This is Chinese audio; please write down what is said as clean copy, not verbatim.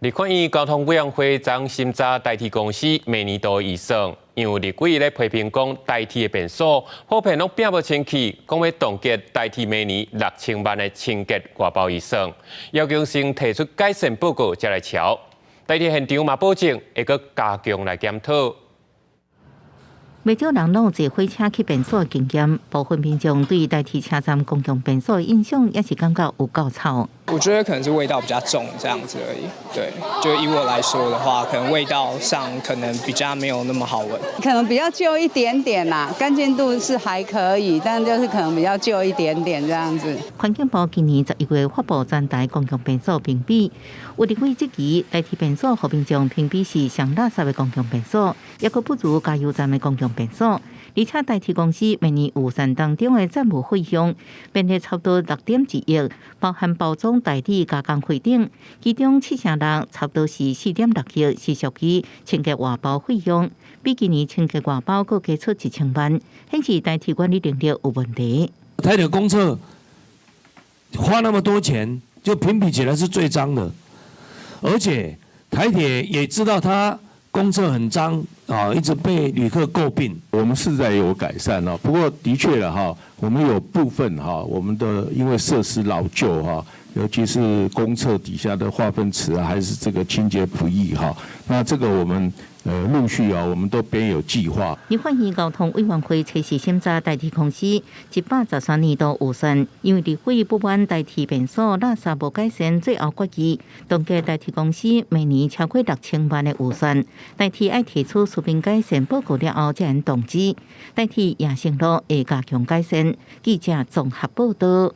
立法院交通委员会将审查代替公司明年度预算，因为立委咧批评讲代替的变数普遍拢并不清晰，讲要冻结代替明年6000万的清洁外包预算，要求先提出改善报告才来瞧。代替现场嘛保证会搁加强来检讨。不少人拢有坐火车去便所的经验，部分民众对代替车站公共便所的印象也是感觉有够臭。我觉得可能是味道比较重这样子而已。对，就以我来说的话，可能味道上可能比较没有那么好闻，可能比较旧一点点啦，干净度是还可以，但就是可能比较旧一点点这样子。环境部今年11月发布全台公共便所评比，有立委质疑代替便所和民众评比是上垃圾的公共便所，也佫不如加油站的公共便所。而且代替公司明年预算当中的债务费用编列差不多6.1亿，包含包装代替加工费等，其中76%差不多是4.6亿是属于清洁外包费用，比今年清洁外包佫加出1000万，显示代替管理能力有问题。台铁公厕花那么多钱，就评比起来是最脏的，而且台铁也知道它公厕很脏啊，一直被旅客诟病。我们是在有改善啊，不过的确了哈，我们有部分哈，我们的因为设施老旧哈，尤其是公厕底下的化粪池啊，还是这个清洁不易哈，那这个我们陆续啊，我们都编有计划。立法院交通委员会测试审查代替公司113年度预算，因为立法不满代替便所垃圾无改善，最后决议冻结代替公司每年超过6000万的预算。代替爱提出书面改善报告了后才能动机，代替也承诺会加强改善。记者综合报道。